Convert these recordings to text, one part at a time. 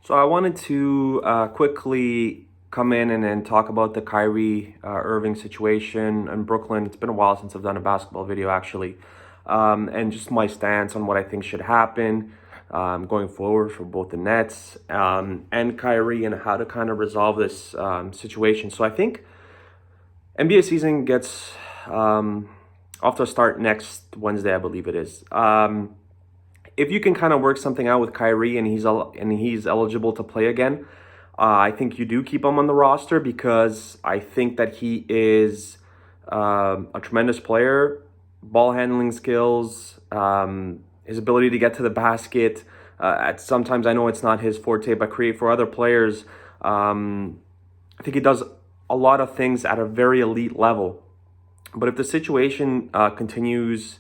So I wanted to quickly come in and then talk about the Kyrie Irving situation in Brooklyn. It's been a while since I've done a basketball video, actually, and just my stance on what I think should happen going forward for both the Nets and Kyrie, and how to kind of resolve this situation. So I think NBA season gets off to a start next Wednesday, I believe it is. If you can kind of work something out with Kyrie and he's eligible to play again, I think you do keep him on the roster because I think that he is a tremendous player, ball handling skills, his ability to get to the basket. At sometimes I know it's not his forte, but create for other players. I think he does a lot of things at a very elite level. But if the situation continues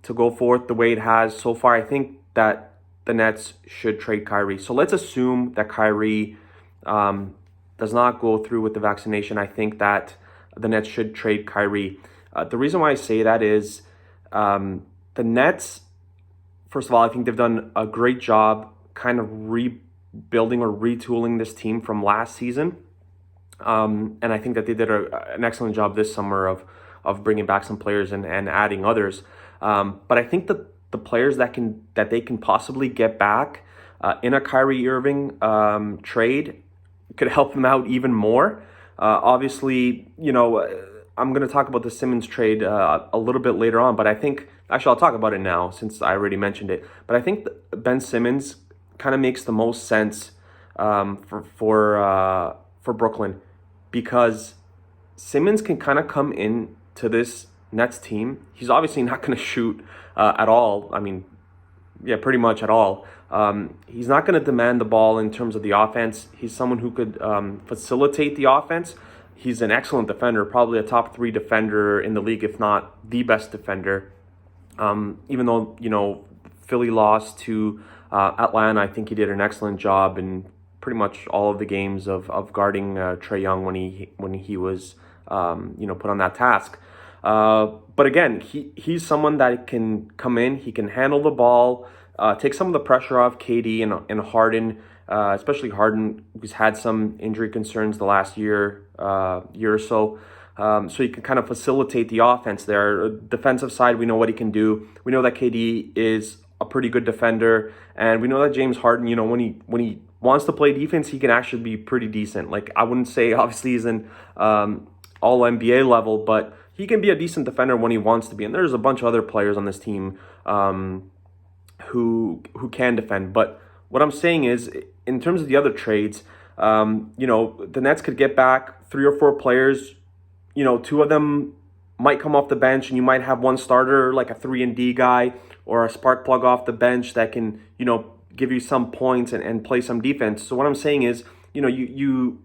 to go forth the way it has so far, I think that the Nets should trade Kyrie. So let's assume that Kyrie does not go through with the vaccination. I think that the Nets should trade Kyrie. The reason why I say that is the Nets, first of all, I think they've done a great job kind of rebuilding or retooling this team from last season. And I think that they did an excellent job this summer of bringing back some players and adding others. But I think that the players that they can possibly get back in a Kyrie Irving trade could help them out even more. Obviously, I'm going to talk about the Simmons trade a little bit later on, but I think actually I'll talk about it now since I already mentioned it. But I think Ben Simmons kind of makes the most sense for Brooklyn, because Simmons can kind of come in to this Nets team. He's obviously not going to shoot at all. I mean, yeah, pretty much at all. He's not going to demand the ball in terms of the offense. He's someone who could facilitate the offense. He's an excellent defender, probably a top 3 defender in the league, if not the best defender. Even though, Philly lost to Atlanta, I think he did an excellent job in pretty much all of the games of guarding Trae Young when he was put on that task. But again, he's someone that can come in, he can handle the ball, take some of the pressure off KD and Harden, especially Harden, who's had some injury concerns the last year or so. So he can kind of facilitate the offense there. Defensive side, we know what he can do. We know that KD is a pretty good defender, and we know that James Harden, when he wants to play defense, he can actually be pretty decent. Like, I wouldn't say obviously he's an all NBA level, but he can be a decent defender when he wants to be. And there's a bunch of other players on this team who can defend. But what I'm saying is, in terms of the other trades, the Nets could get back 3 or 4 players. 2 of them might come off the bench, and you might have one starter, like a 3-and-D guy or a spark plug off the bench that can, give you some points and play some defense. So what I'm saying is, you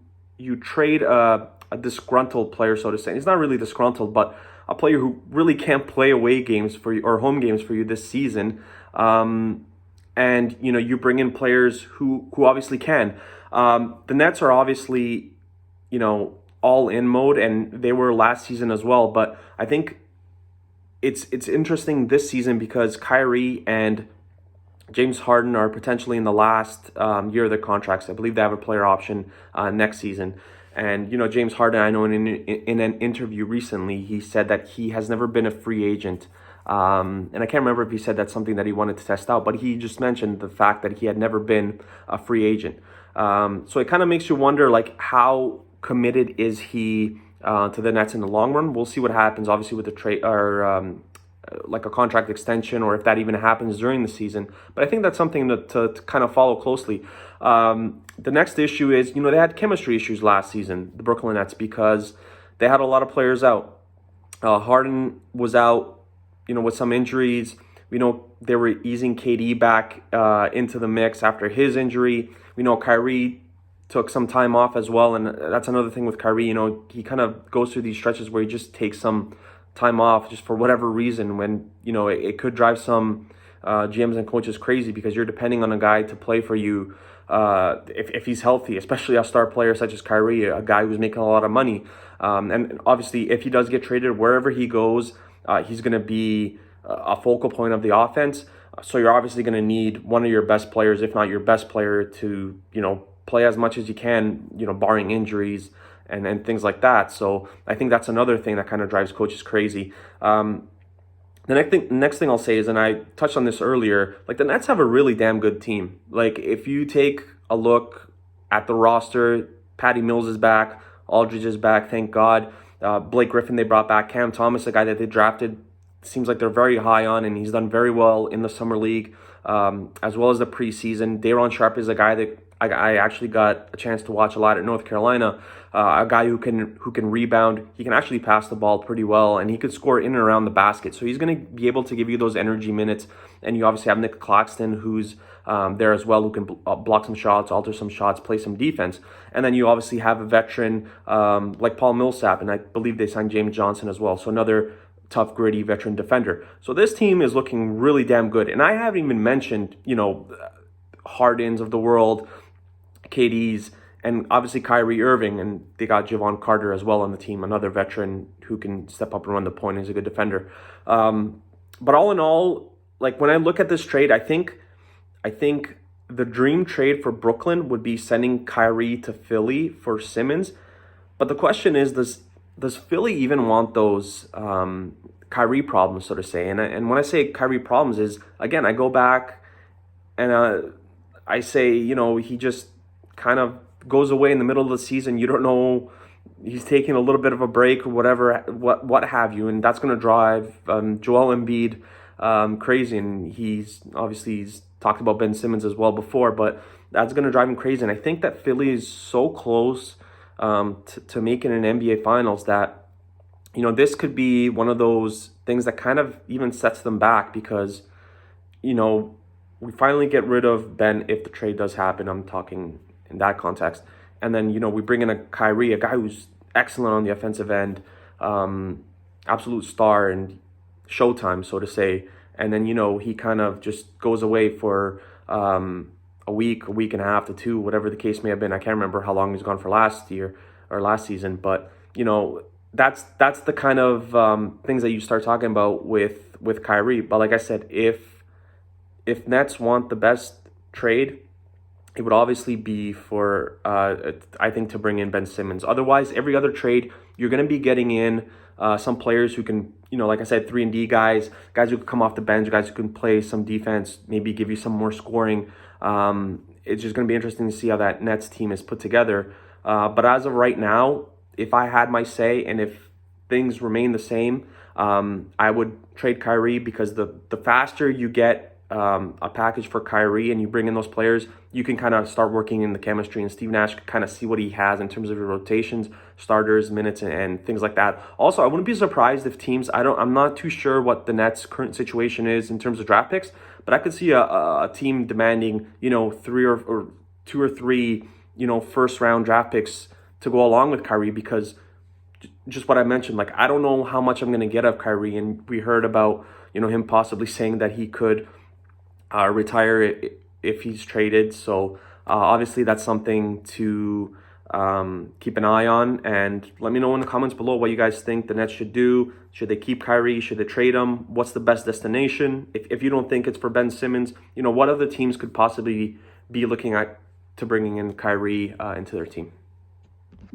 trade a disgruntled player, so to say. He's not really disgruntled, but a player who really can't play away games for you or home games for you this season. And you bring in players who obviously can. The Nets are obviously, all in mode, and they were last season as well. But I think it's interesting this season because Kyrie and James Harden are potentially in the last year of their contracts. I believe they have a player option next season. And, James Harden, I know in an interview recently, he said that he has never been a free agent. And I can't remember if he said that's something that he wanted to test out, but he just mentioned the fact that he had never been a free agent. So it kind of makes you wonder, like, how committed is he to the Nets in the long run? We'll see what happens, obviously, with the trade or like a contract extension, or if that even happens during the season. But I think that's something to kind of follow closely. The next issue is, they had chemistry issues last season, the Brooklyn Nets, because they had a lot of players out. Harden was out, with some injuries. We know they were easing KD back into the mix after his injury. We know Kyrie took some time off as well, and that's another thing with Kyrie. He kind of goes through these stretches where he just takes some time off just for whatever reason, when it could drive some GMs and coaches crazy, because you're depending on a guy to play for you if he's healthy, especially a star player such as Kyrie, a guy who's making a lot of money. And obviously, if he does get traded, wherever he goes, he's going to be a focal point of the offense. So you're obviously going to need one of your best players, if not your best player, to, play as much as you can, barring injuries and things like that. So I think that's another thing that kind of drives coaches crazy. The next thing I'll say is, and I touched on this earlier, like the Nets have a really damn good team. Like if you take a look at the roster, Patty Mills is back, Aldridge is back, thank God. Blake Griffin they brought back, Cam Thomas, a guy that they drafted, seems like they're very high on, and he's done very well in the summer league, as well as the preseason. Day'Ron Sharpe is a guy that I actually got a chance to watch a lot at North Carolina. A guy who can rebound. He can actually pass the ball pretty well, and he could score in and around the basket. So he's going to be able to give you those energy minutes. And you obviously have Nick Claxton, who's there as well, who can block some shots, alter some shots, play some defense. And then you obviously have a veteran like Paul Millsap, and I believe they signed James Johnson as well. So another tough, gritty veteran defender. So this team is looking really damn good. And I haven't even mentioned, Hardens of the world, KD's, and obviously Kyrie Irving, and they got Javon Carter as well on the team, another veteran who can step up and run the point, is a good defender. But all in all, like when I look at this trade, I think the dream trade for Brooklyn would be sending Kyrie to Philly for Simmons. But the question is, does Philly even want those Kyrie problems, so to say? And when I say Kyrie problems is, again, I go back and I say, he just kind of goes away in the middle of the season. You don't know, he's taking a little bit of a break or whatever, what have you, and that's going to drive Joel Embiid crazy. And he's talked about Ben Simmons as well before, but that's going to drive him crazy. And I think that Philly is so close to making an NBA Finals that, this could be one of those things that kind of even sets them back, because, we finally get rid of Ben if the trade does happen. I'm talking in that context. And then, we bring in a Kyrie, a guy who's excellent on the offensive end, absolute star and showtime, so to say. And then, he kind of just goes away for a week and a half to two, whatever the case may have been. I can't remember how long he's gone for last year or last season. But, that's the kind of things that you start talking about with Kyrie. But like I said, if Nets want the best trade, it would obviously be for, I think, to bring in Ben Simmons. Otherwise, every other trade, you're going to be getting in some players who can, like I said, 3-and-D guys who can come off the bench, guys who can play some defense, maybe give you some more scoring. It's just going to be interesting to see how that Nets team is put together. But as of right now, if I had my say and if things remain the same, I would trade Kyrie, because the faster you get a package for Kyrie and you bring in those players, you can kind of start working in the chemistry, and Steve Nash can kind of see what he has in terms of your rotations, starters, minutes, and things like that. Also, I wouldn't be surprised if teams, I'm not too sure what the Nets' current situation is in terms of draft picks, but I could see a team demanding, 3 or 2 or 3, first round draft picks to go along with Kyrie, because just what I mentioned, like, I don't know how much I'm going to get of Kyrie. And we heard about, him possibly saying that he could retire if he's traded. So obviously that's something to keep an eye on. And let me know in the comments below what you guys think the Nets should do. Should they keep Kyrie? Should they trade him? What's the best destination? If you don't think it's for Ben Simmons, what other teams could possibly be looking at to bringing in Kyrie into their team?